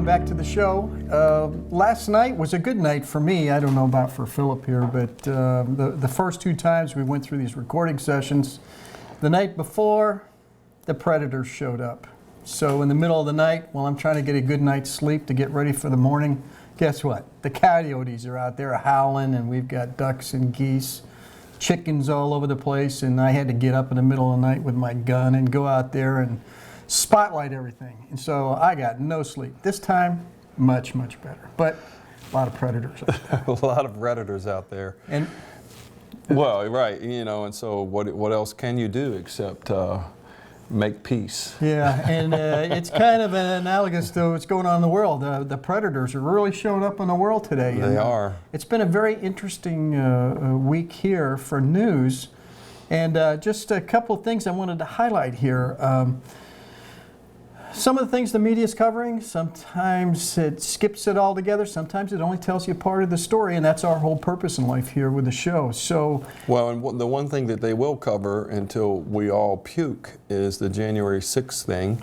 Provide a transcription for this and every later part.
back to the show. Last night was a good night for me. I don't know about for Philip here, but the first two times we went through these recording sessions, the night before, the Predators showed up. So in the middle of the night, while I'm trying to get a good night's sleep to get ready for the morning, guess what? The coyotes are out there howling, and we've got ducks and geese, chickens all over the place, and I had to get up in the middle of the night with my gun and go out there and spotlight everything. And so I got no sleep. This time, much, much better. But a lot of predators out there. A lot of predators out there. And well, right, you know, and so what else can you do except make peace? yeah, and it's kind of analogous to what's going on in the world. The predators are really showing up in the world today. They are. It's been a very interesting week here for news. And just a couple of things I wanted to highlight here. Some of the things the media is covering, sometimes it skips it all together, sometimes it only tells you part of the story, and that's our whole purpose in life here with the show. So, well, and the one thing that they will cover until we all puke is the January 6th thing,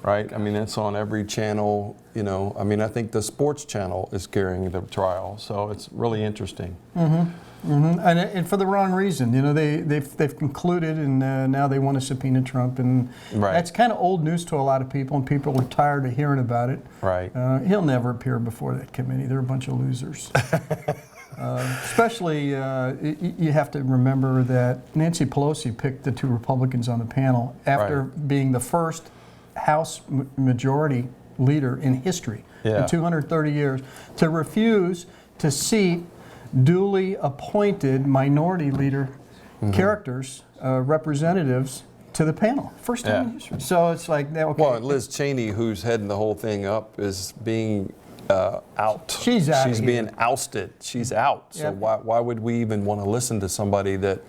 right? I mean, it's on every channel, you know. I mean, I think the sports channel is carrying the trial, so it's really interesting. Mm-hmm. Mm-hmm. And for the wrong reason. You know, they've concluded, and now they want to subpoena Trump, and right. That's kind of old news to a lot of people, and people are tired of hearing about it. Right. He'll never appear before that committee. They're a bunch of losers. Especially, you have to remember that Nancy Pelosi picked the two Republicans on the panel after right. being the first House majority leader in history in 230 years to refuse to seat duly appointed minority leader characters, representatives to the panel. First time in history. So it's like, okay. Well, Liz Cheney, who's heading the whole thing up, is being out. She's out. She's being ousted. She's out. So why would we even want to listen to somebody that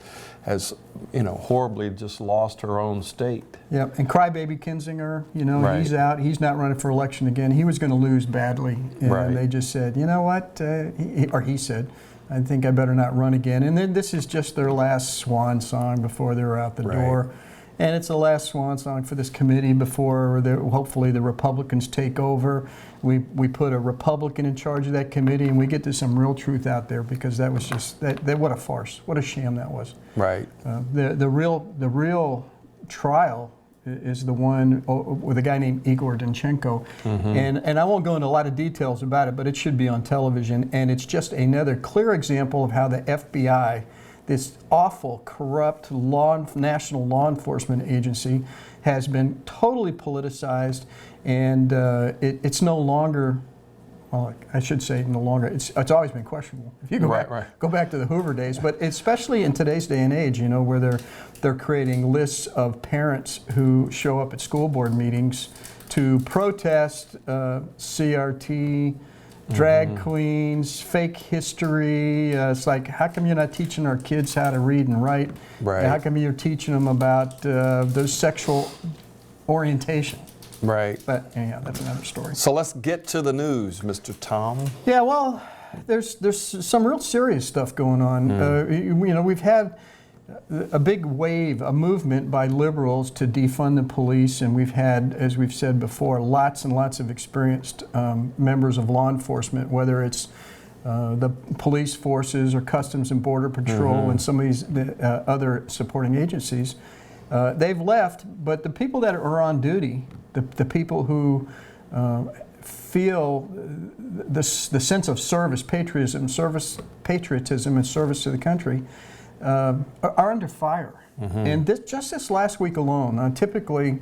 has, you know, horribly just lost her own state? Yeah, and crybaby Kinzinger, you know, right. He's out. He's not running for election again. He was going to lose badly. And right. they just said, you know what, he said, I think I better not run again. And then this is just their last swan song before they're out the right. door. And it's the last swan song for this committee before hopefully the Republicans take over. We put a Republican in charge of that committee, and we get to some real truth out there, because that was just what a farce, what a sham that was. Right. The real trial is the one with a guy named Igor Danchenko, and I won't go into a lot of details about it, but it should be on television, and it's just another clear example of how the FBI, this awful, corrupt national law enforcement agency, has been totally politicized, and it's no longer, well, I should say no longer, it's always been questionable. If you go back to the Hoover days, but especially in today's day and age, you know, where they're creating lists of parents who show up at school board meetings to protest CRT, drag queens, fake history. It's like, how come you're not teaching our kids how to read and write? Right. How come you're teaching them about those sexual orientation? Right. But anyhow, that's another story. So let's get to the news, Mr. Tom. Yeah, well, there's some real serious stuff going on. You know, we've had a big wave, a movement by liberals to defund the police, and we've had, as we've said before, lots and lots of experienced members of law enforcement, whether it's the police forces or Customs and Border Patrol and some of these other supporting agencies. They've left, but the people that are on duty, the people who feel the sense of service, patriotism and service to the country, are under fire. And just this last week alone, typically,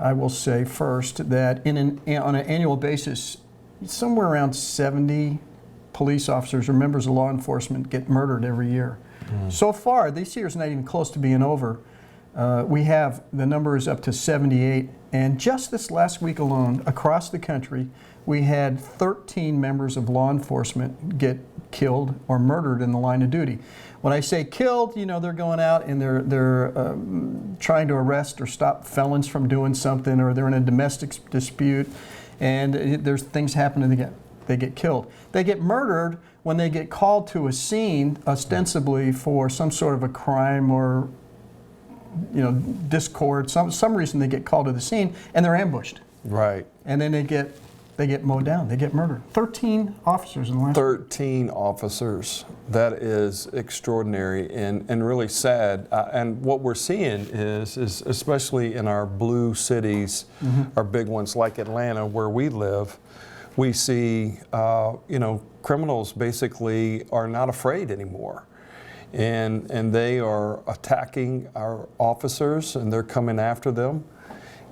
I will say first that on an annual basis, somewhere around 70 police officers or members of law enforcement get murdered every year. So far, this year's not even close to being over. We have, the number is up to 78, and just this last week alone, across the country, we had 13 members of law enforcement get killed or murdered in the line of duty. When I say killed, you know, they're going out and they're trying to arrest or stop felons from doing something, or they're in a domestic dispute, and there's things happening, they get killed. They get murdered when they get called to a scene, ostensibly for some sort of a crime or, you know, discord, some reason they get called to the scene, and they're ambushed. Right. And then they get they get mowed down, they get murdered. 13 officers in the last 13 officers. That is extraordinary and really sad. And what we're seeing is especially in our blue cities, our big ones like Atlanta, where we live, we see, criminals basically are not afraid anymore. And they are attacking our officers and they're coming after them.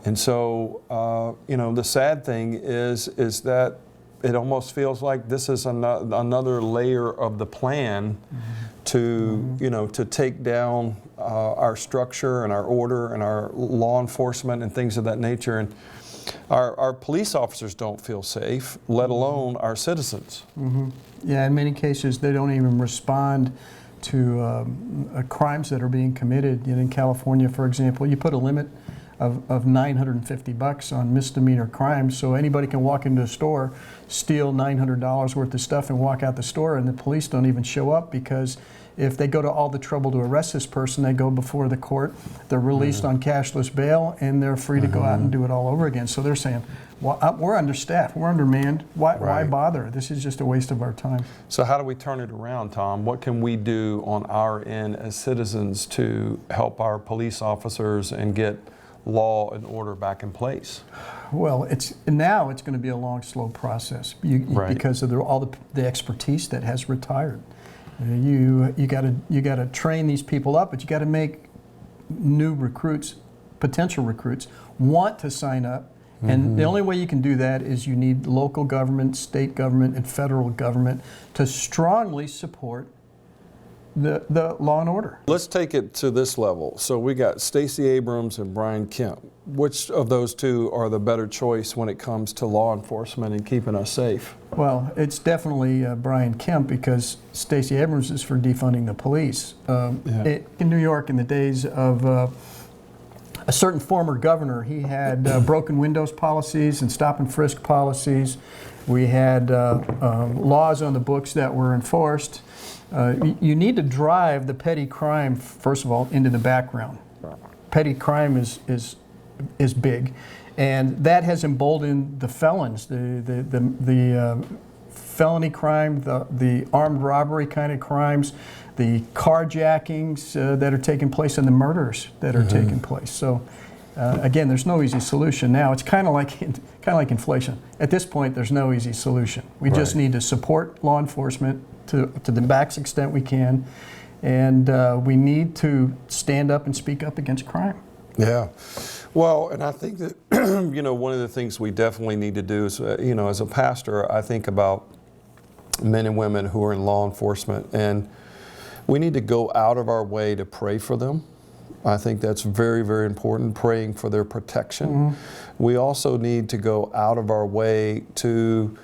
And so, the sad thing is that it almost feels like this is another layer of the plan to take down our structure and our order and our law enforcement and things of that nature. And our police officers don't feel safe, let alone our citizens. Yeah, in many cases, they don't even respond to crimes that are being committed. In California, for example, you put a limit of $950 on misdemeanor crimes, so anybody can walk into a store, steal $900 worth of stuff and walk out the store, and the police don't even show up, because if they go to all the trouble to arrest this person, they go before the court, they're released on cashless bail, and they're free to go out and do it all over again. So they're saying, well, we're understaffed, we're undermanned, why bother? This is just a waste of our time. So how do we turn it around, Tom? What can we do on our end as citizens to help our police officers and get law and order back in place? Well, now it's going to be a long, slow process because of all the expertise that has retired. You got to train these people up, but you got to make new recruits, potential recruits, want to sign up. And the only way you can do that is you need local government, state government, and federal government to strongly support the law and order. Let's take it to this level. So we got Stacey Abrams and Brian Kemp. Which of those two are the better choice when it comes to law enforcement and keeping us safe? Well, it's definitely Brian Kemp, because Stacey Abrams is for defunding the police. In New York, in the days of a certain former governor, he had broken windows policies and stop and frisk policies. We had laws on the books that were enforced. You need to drive the petty crime, first of all, into the background. Petty crime is big, and that has emboldened the felons, the felony crime, the armed robbery kind of crimes, the carjackings that are taking place, and the murders that are taking place. So again, there's no easy solution now. It's kind of like inflation. At this point, there's no easy solution. We just need to support law enforcement to the max extent we can, and we need to stand up and speak up against crime. Yeah. Well, and I think that, one of the things we definitely need to do is, as a pastor, I think about men and women who are in law enforcement, and we need to go out of our way to pray for them. I think that's very, very important, praying for their protection. We also need to go out of our way to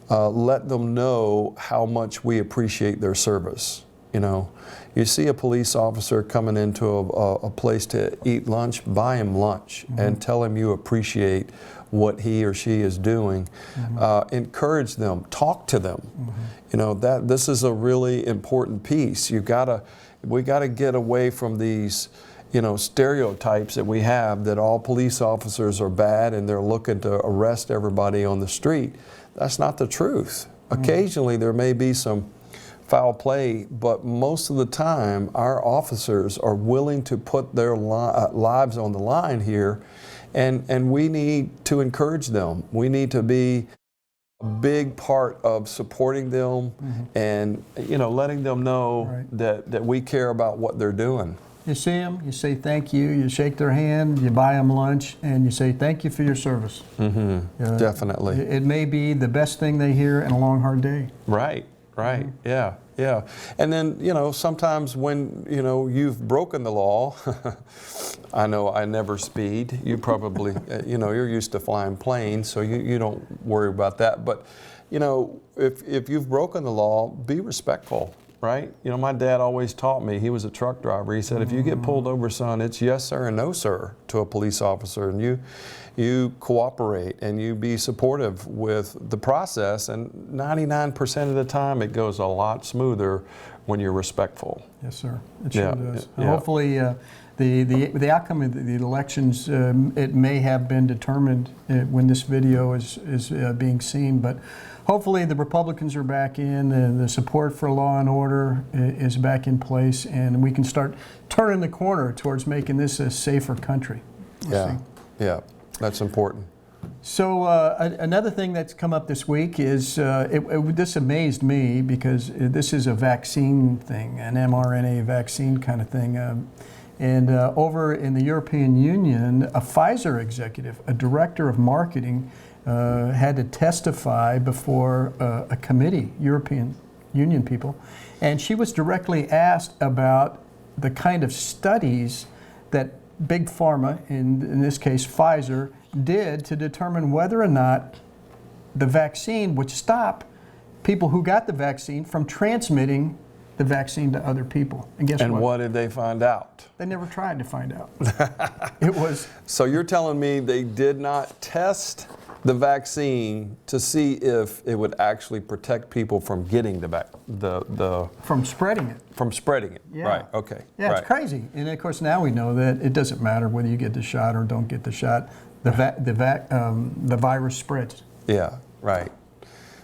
let them know how much we appreciate their service. You see a police officer coming into a place to eat lunch, buy him lunch and tell him you appreciate what he or she is doing. Encourage them, talk to them. That this is a really important piece. We gotta get away from these stereotypes that we have, that all police officers are bad and they're looking to arrest everybody on the street. That's not the truth. Occasionally there may be some foul play, but most of the time our officers are willing to put their lives on the line here, and we need to encourage them. We need to be a big part of supporting them and letting them know that we care about what they're doing. You see them, you say thank you, you shake their hand, you buy them lunch, and you say thank you for your service. Definitely. It may be the best thing they hear in a long, hard day. Right. Yeah. And then, sometimes when, you've broken the law, I know I never speed. You probably, you're used to flying planes, so you don't worry about that. But, if you've broken the law, be respectful. Right? My dad always taught me, he was a truck driver. He said, if you get pulled over, son, it's yes, sir, and no, sir, to a police officer. And you cooperate and you be supportive with the process. And 99% of the time, it goes a lot smoother when you're respectful. Yes, sir. It sure does. Hopefully, the outcome of the elections, it may have been determined when this video is being seen, but hopefully the Republicans are back in, the support for law and order is back in place, and we can start turning the corner towards making this a safer country. Yeah, yeah, that's important. So another thing that's come up this week is, this amazed me because this is a vaccine thing, an mRNA vaccine kind of thing. And over in the European Union, a Pfizer executive, a director of marketing, had to testify before a committee, European Union people, and she was directly asked about the kind of studies that Big Pharma, in this case Pfizer, did to determine whether or not the vaccine would stop people who got the vaccine from transmitting the vaccine to other people. And guess what? And what did they find out? They never tried to find out. It was... So you're telling me they did not test the vaccine to see if it would actually protect people from getting from spreading it. From spreading it. Yeah. Right. Okay. Yeah, right. It's crazy. And of course now we know that it doesn't matter whether you get the shot or don't get the shot. The virus spreads. Yeah. Right.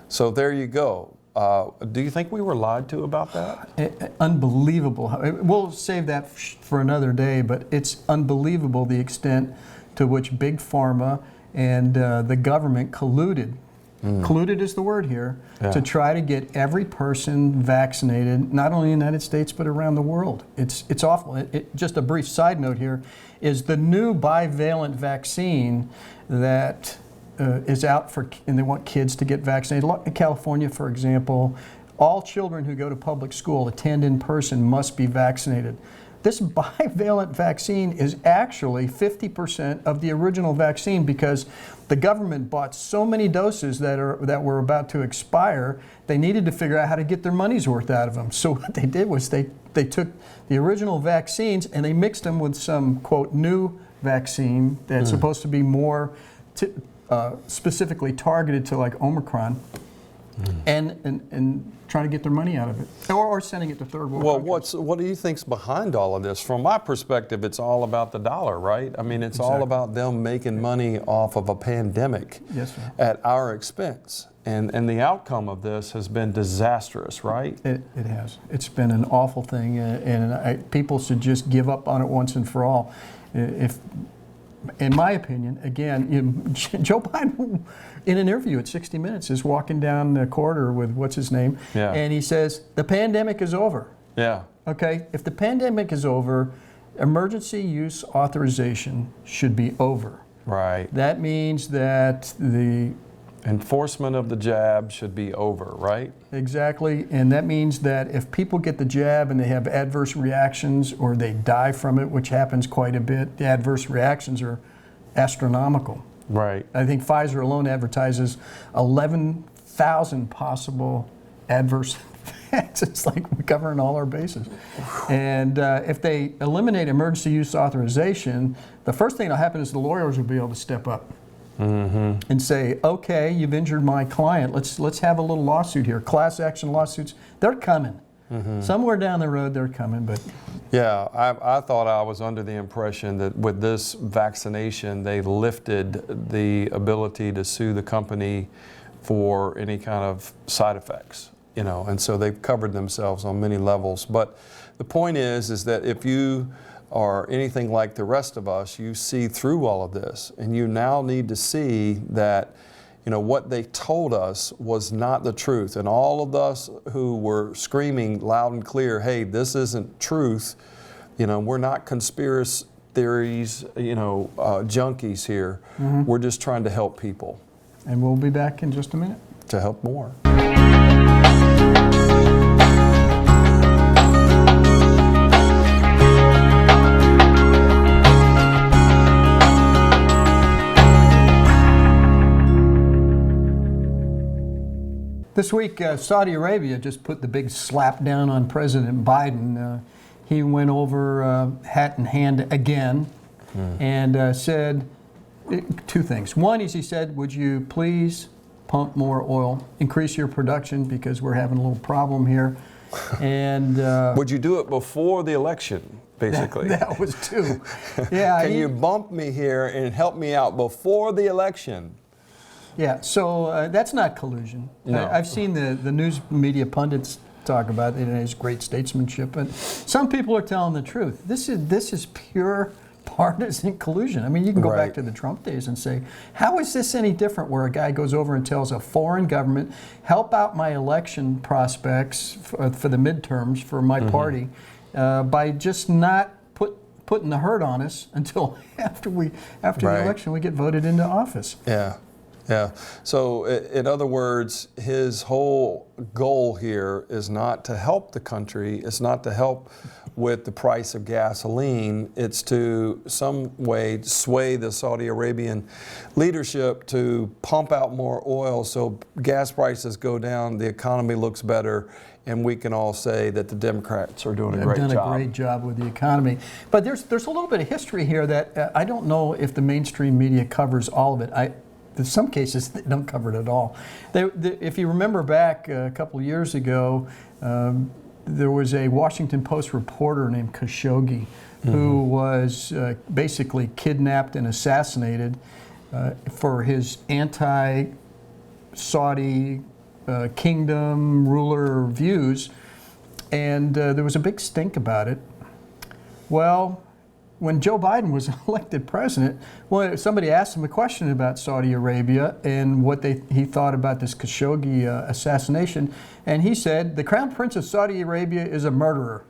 So there you go. Do you think we were lied to about that? Unbelievable. We'll save that for another day, but it's unbelievable the extent to which Big Pharma and the government colluded. Colluded is the word here, to try to get every person vaccinated, not only in the United States, but around the world. It's awful. Just a brief side note here is the new bivalent vaccine that is out for, and they want kids to get vaccinated. In California, for example, all children who go to public school, attend in person, must be vaccinated. This bivalent vaccine is actually 50% of the original vaccine because the government bought so many doses that were about to expire, they needed to figure out how to get their money's worth out of them. So what they did was they took the original vaccines and they mixed them with some, quote, new vaccine that's supposed to be more specifically targeted to like Omicron, and trying to get their money out of it, or sending it to third world countries. What do you think's behind all of this? From my perspective, it's all about the dollar, right? I mean, it's all about them making money off of a pandemic at our expense. And the outcome of this has been disastrous, right? It has. It's been an awful thing, and people should just give up on it once and for all. If, in my opinion, again, Joe Biden, in an interview at 60 Minutes, is walking down the corridor with what's his name, and he says, the pandemic is over. Yeah. Okay? If the pandemic is over, emergency use authorization should be over. Right. That means that the enforcement of the jab should be over, right? Exactly, and that means that if people get the jab and they have adverse reactions or they die from it, which happens quite a bit, the adverse reactions are astronomical. Right. I think Pfizer alone advertises 11,000 possible adverse effects. It's like we're covering all our bases. And if they eliminate emergency use authorization, the first thing that'll happen is the lawyers will be able to step up. And say, okay, you've injured my client. Let's have a little lawsuit here. Class action lawsuits, they're coming. Somewhere down the road, they're coming. But yeah, I thought I was under the impression that with this vaccination, they lifted the ability to sue the company for any kind of side effects, you know, and so they've covered themselves on many levels. But the point is that if you or anything like the rest of us, you see through all of this, and you now need to see that, you know, what they told us was not the truth. And all of us who were screaming loud and clear, hey, this isn't truth, you know, we're not conspiracy theories, you know, junkies here. We're just trying to help people. And we'll be back in just a minute to help more. This week, Saudi Arabia just put the big slap down on President Biden. He went over hat in hand again and said two things. One is he said, would you please pump more oil, increase your production because we're having a little problem here. And would you do it before the election? basically. That was two. Yeah. Can you bump me here and help me out before the election? Yeah, so that's not collusion. No. I've seen the news media pundits talk about it as great statesmanship, but some people are telling the truth. This is pure partisan collusion. I mean, you can go Right. back to the Trump days and say, how is this any different where a guy goes over and tells a foreign government, help out my election prospects for the midterms for my party by just not putting the hurt on us until after Right. the election we get voted into office. Yeah, yeah. So, in other words, his whole goal here is not to help the country, it's not to help with the price of gasoline, it's to some way sway the Saudi Arabian leadership to pump out more oil so gas prices go down, the economy looks better, and we can all say that the Democrats are doing a great They've job. done a great job with the economy. But there's a little bit of history here that I don't know if the mainstream media covers all of it. In some cases, they don't cover it at all. If you remember back a couple of years ago, there was a Washington Post reporter named Khashoggi who was basically kidnapped and assassinated for his anti-Saudi kingdom ruler views, and there was a big stink about it. Well, when Joe Biden was elected president, well, somebody asked him a question about Saudi Arabia and what he thought about this Khashoggi assassination, and he said, the Crown Prince of Saudi Arabia is a murderer.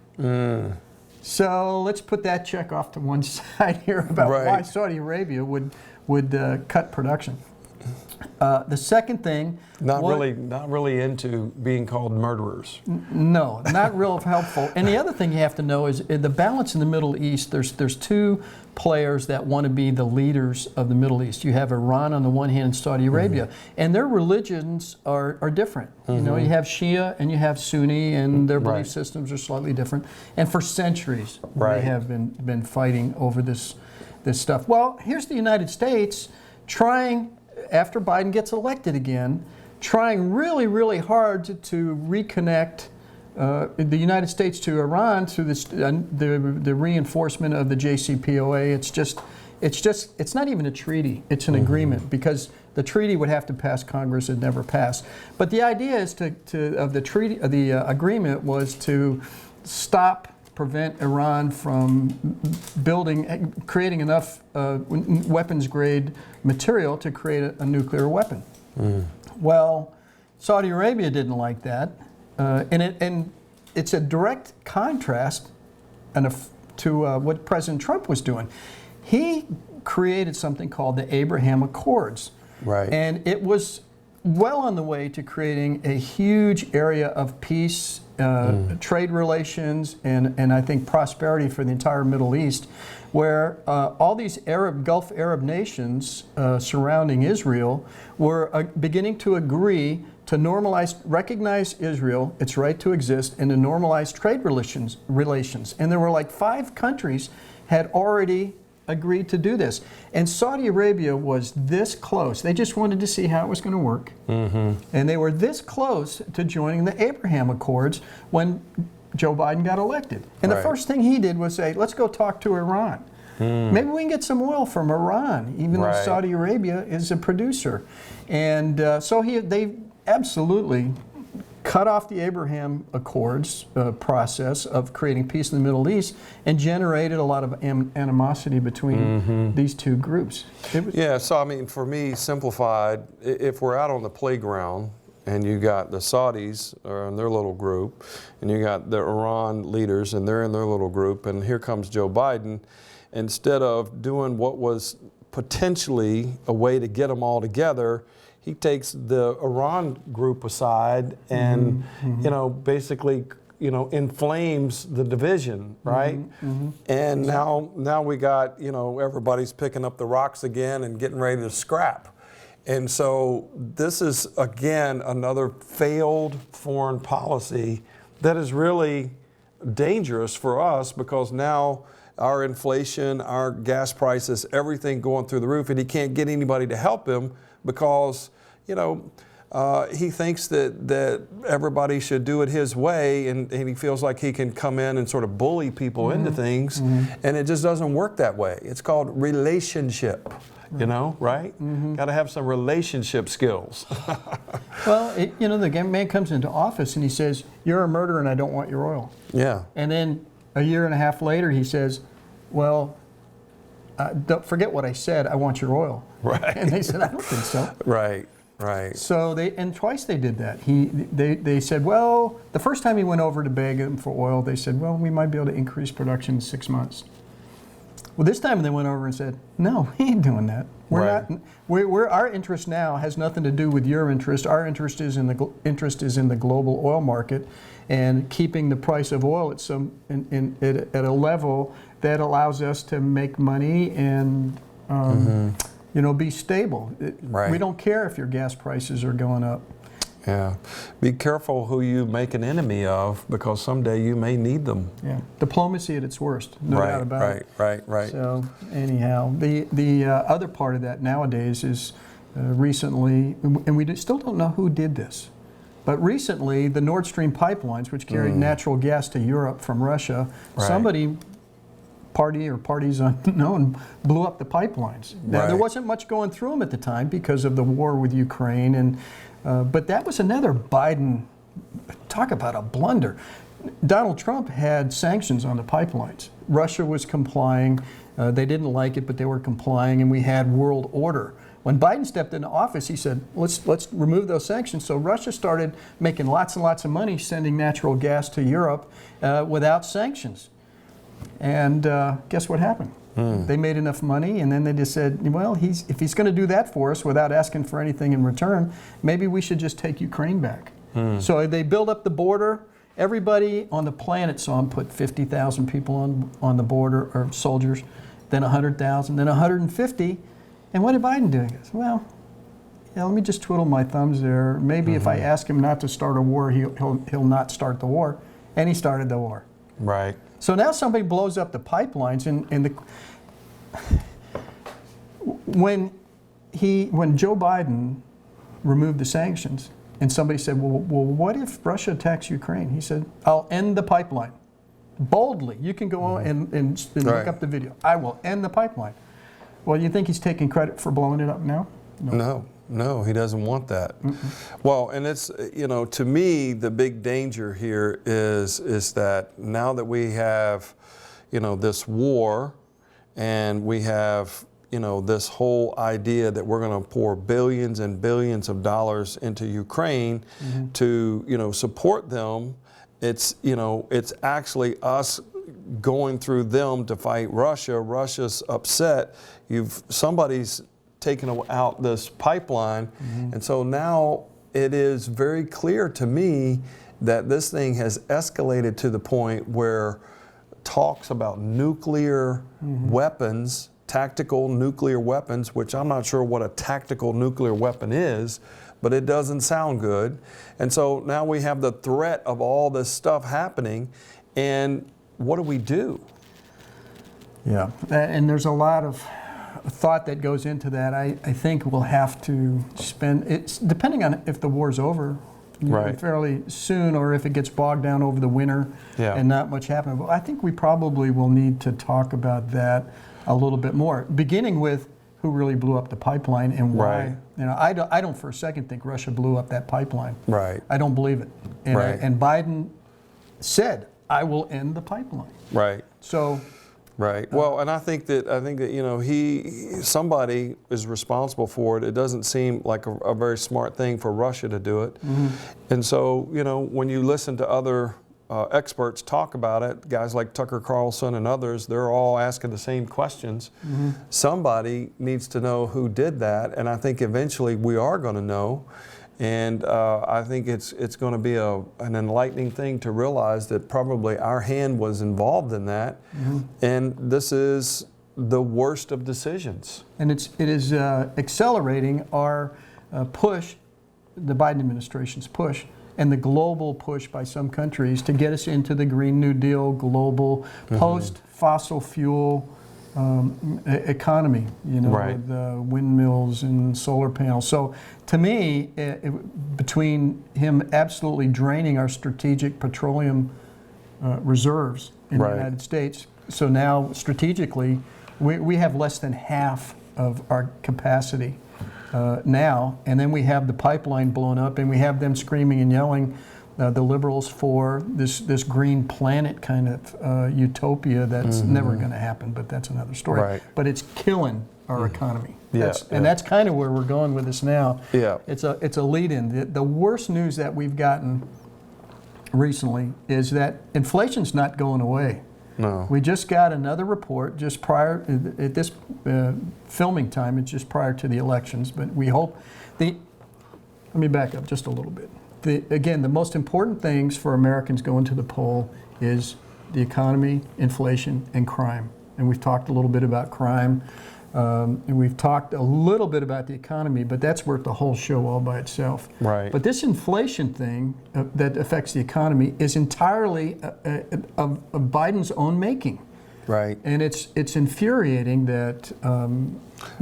So let's put that check off to one side here about Right. why Saudi Arabia would cut production. The second thing, Not really into being called murderers. no, not real helpful. And the other thing you have to know is the balance in the Middle East. There's two players that want to be the leaders of the Middle East. You have Iran on the one hand and Saudi Arabia, and their religions are different. You know, you have Shia and you have Sunni, and their belief Right. systems are slightly different. And for centuries, Right. they have been fighting over this stuff. Well, here's the United States trying, after Biden gets elected again, trying really, really hard to reconnect the United States to Iran through this, the reinforcement of the JCPOA. It's not even a treaty. It's an agreement, because the treaty would have to pass Congress. It never passed. But the idea is the agreement was to prevent Iran from creating enough weapons grade material to create a nuclear weapon. Well, Saudi Arabia didn't like that, and it's a direct contrast to what President Trump was doing. He created something called the Abraham Accords, Right. and it was well on the way to creating a huge area of peace, trade relations, and I think prosperity for the entire Middle East, where all these Gulf Arab nations surrounding Israel were beginning to agree to recognize Israel, its right to exist, and to normalize trade relations. And there were like 5 countries had already agreed to do this. And Saudi Arabia was this close. They just wanted to see how it was going to work. And they were this close to joining the Abraham Accords when Joe Biden got elected. And the Right. first thing he did was say, let's go talk to Iran. Maybe we can get some oil from Iran, even though Right. Saudi Arabia is a producer. And so they absolutely cut off the Abraham Accords process of creating peace in the Middle East and generated a lot of animosity between these two groups. Yeah, so I mean, for me, simplified, if we're out on the playground and you got the Saudis are in their little group, and you got the Iran leaders and they're in their little group, and here comes Joe Biden, instead of doing what was potentially a way to get them all together, he takes the Iran group aside and, basically, inflames the division, right? And now we got, everybody's picking up the rocks again and getting ready to scrap. And so this is, again, another failed foreign policy that is really dangerous for us, because now our inflation, our gas prices, everything going through the roof, and he can't get anybody to help him because, he thinks that everybody should do it his way, and he feels like he can come in and sort of bully people into things, and it just doesn't work that way. It's called relationship, you know, right? Got to have some relationship skills. Well, you know, the man comes into office and he says, "You're a murderer and I don't want your oil." Yeah. And then a year and a half later he says, "Well, don't forget what I said, I want your oil." Right. And they said, "I don't think so." Right. Right. So twice they did that. They said, well, the first time he went over to beg them for oil, they said, well, we might be able to increase production in 6 months. Well, this time they went over and said, no, we ain't doing that. Right. Our interest now has nothing to do with your interest. Our interest is in the global oil market and keeping the price of oil at at a level that allows us to make money and you know, be stable. Right. We don't care if your gas prices are going up. Yeah. Be careful who you make an enemy of, because someday you may need them. Yeah. Diplomacy at its worst, no doubt about it. Right. So anyhow, the other part of that nowadays is recently, and we still don't know who did this, but recently the Nord Stream pipelines, which carried natural gas to Europe from Russia, somebody, parties unknown, blew up the pipelines. Now, there wasn't much going through them at the time because of the war with Ukraine, and but that was another Biden, talk about a blunder. Donald Trump had sanctions on the pipelines. Russia was complying. They didn't like it, but they were complying, and we had world order. When Biden stepped into office, he said, let's remove those sanctions. So Russia started making lots and lots of money sending natural gas to Europe without sanctions. And guess what happened? They made enough money, and then they just said, well, if he's going to do that for us without asking for anything in return, maybe we should just take Ukraine back. So they built up the border. Everybody on the planet saw him put 50,000 people on the border, or soldiers, then 100,000, then 150. And what did Biden do? He goes, well, yeah, let me just twiddle my thumbs there. Maybe if I ask him not to start a war, he'll not start the war. And he started the war. Right. So now somebody blows up the pipelines, and when Joe Biden removed the sanctions, and somebody said, well, what if Russia attacks Ukraine? He said, I'll end the pipeline. Boldly, you can go on and look up the video. I will end the pipeline. Well, you think he's taking credit for blowing it up now? No, he doesn't want that. Well, and it's, you know, to me, the big danger here is that now that we have, you know, this war, and we have, you know, this whole idea that we're going to pour billions and billions of dollars into Ukraine to, you know, support them. It's, you know, it's actually us going through them to fight Russia. Russia's upset. Somebody's taken out this pipeline, and so now it is very clear to me that this thing has escalated to the point where talks about nuclear weapons, tactical nuclear weapons, which I'm not sure what a tactical nuclear weapon is, but it doesn't sound good. And so now we have the threat of all this stuff happening, and what do? Yeah, and there's a lot of thought that goes into that. I think we'll have to spend, it's depending on if the war's over fairly soon, or if it gets bogged down over the winter and not much happens. But I think we probably will need to talk about that a little bit more, beginning with who really blew up the pipeline and why. You know, I don't for a second think Russia blew up that pipeline. I don't believe it. And Biden said, I will end the pipeline. So. Well, and I think that you know, somebody is responsible for it. It doesn't seem like a very smart thing for Russia to do it. And so, you know, when you listen to other experts talk about it, guys like Tucker Carlson and others, they're all asking the same questions. Somebody needs to know who did that, and I think eventually we are going to know. And I think it's going to be an enlightening thing to realize that probably our hand was involved in that, and this is the worst of decisions. And it is accelerating our push, the Biden administration's push, and the global push by some countries to get us into the Green New Deal, global, post-fossil fuel economy, Right. with windmills and solar panels. So to me, between him absolutely draining our strategic petroleum reserves in Right. the United States, so now strategically, we have less than half of our capacity now, and then we have the pipeline blown up, and we have them screaming and yelling, the liberals, for this green planet kind of utopia that's never going to happen, but that's another story. Right. But it's killing our economy. Yeah, And that's kind of where we're going with this now. Yeah. It's a lead-in. The worst news that we've gotten recently is that inflation's not going away. No. We just got another report just prior, at this filming time, it's just prior to the elections, but we hope, let me back up just a little bit. Again, the most important things for Americans going to the poll is the economy, inflation, and crime. And we've talked a little bit about crime, and we've talked a little bit about the economy, but that's worth the whole show all by itself. Right. But this inflation thing that affects the economy is entirely of Biden's own making. Right. And it's infuriating that.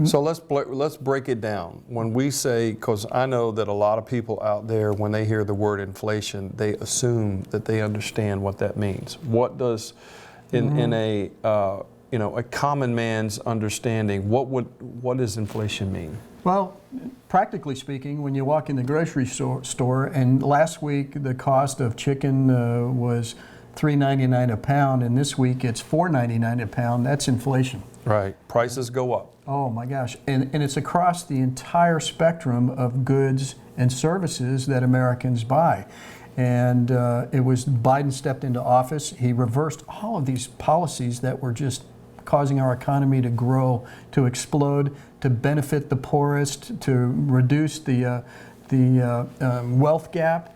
So let's break it down. When we say, because I know that a lot of people out there, when they hear the word inflation, they assume that they understand what that means. What does, in a a common man's understanding, what does inflation mean? Well, practically speaking, when you walk in the grocery store, and last week the cost of chicken was $3.99 a pound, and this week it's $4.99 a pound, that's inflation. Right. Prices go up. Oh my gosh. And it's across the entire spectrum of goods and services that Americans buy. And it was Biden stepped into office. He reversed all of these policies that were just causing our economy to grow, to explode, to benefit the poorest, to reduce the wealth gap.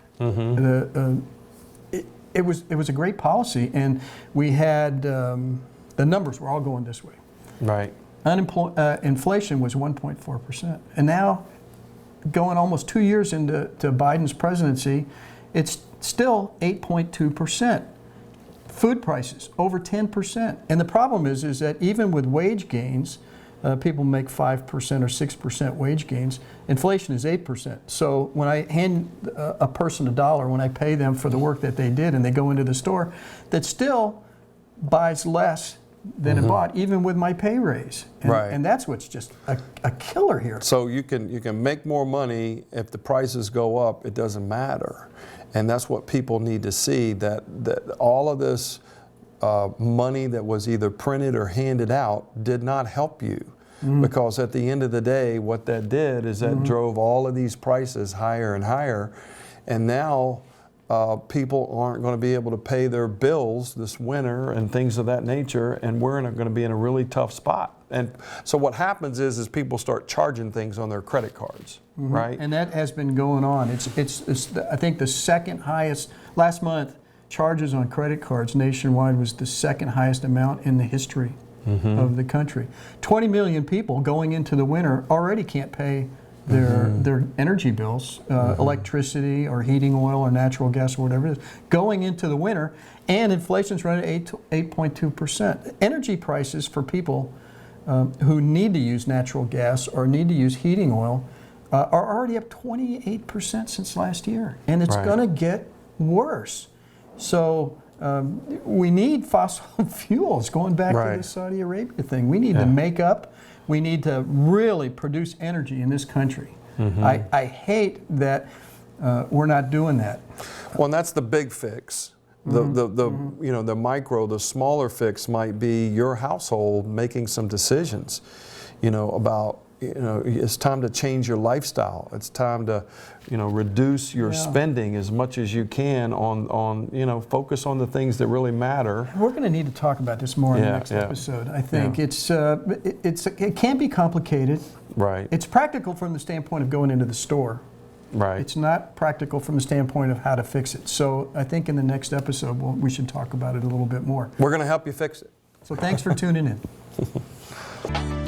It was a great policy, and we had the numbers were all going this way. Right. Inflation was 1.4%, and now, going almost 2 years into Biden's presidency, it's still 8.2%. Food prices over 10%, and the problem is that even with wage gains, people make 5% or 6% wage gains. Inflation is 8%. So when I hand a person $1, when I pay them for the work that they did, and they go into the store, that still buys less than it bought, even with my pay raise. And, Right. and that's what's just a killer here. So you can make more money if the prices go up. It doesn't matter, and that's what people need to see. That all of this money that was either printed or handed out did not help you, because at the end of the day, what that did is that drove all of these prices higher and higher, and now people aren't going to be able to pay their bills this winter and things of that nature, and we're going to be in a really tough spot. And so what happens is people start charging things on their credit cards, right? And that has been going on. It's I think the second highest last month. Charges on credit cards nationwide was the second highest amount in the history of the country. 20 million people going into the winter already can't pay their energy bills, electricity or heating oil or natural gas or whatever it is, going into the winter, and inflation's running at 8.2%. Energy prices for people who need to use natural gas or need to use heating oil are already up 28% since last year, and it's Right. going to get worse. So we need fossil fuels, going back Right. to the Saudi Arabia thing. We need to make up. We need to really produce energy in this country. I hate that we're not doing that. Well, and that's the big fix. The micro, the smaller fix might be your household making some decisions, about, it's time to change your lifestyle. It's time to, reduce your spending as much as you can on focus on the things that really matter. We're going to need to talk about this more in the next episode. I think it can be complicated. Right. It's practical from the standpoint of going into the store. Right. It's not practical from the standpoint of how to fix it. So I think in the next episode we should talk about it a little bit more. We're going to help you fix it. So thanks for tuning in.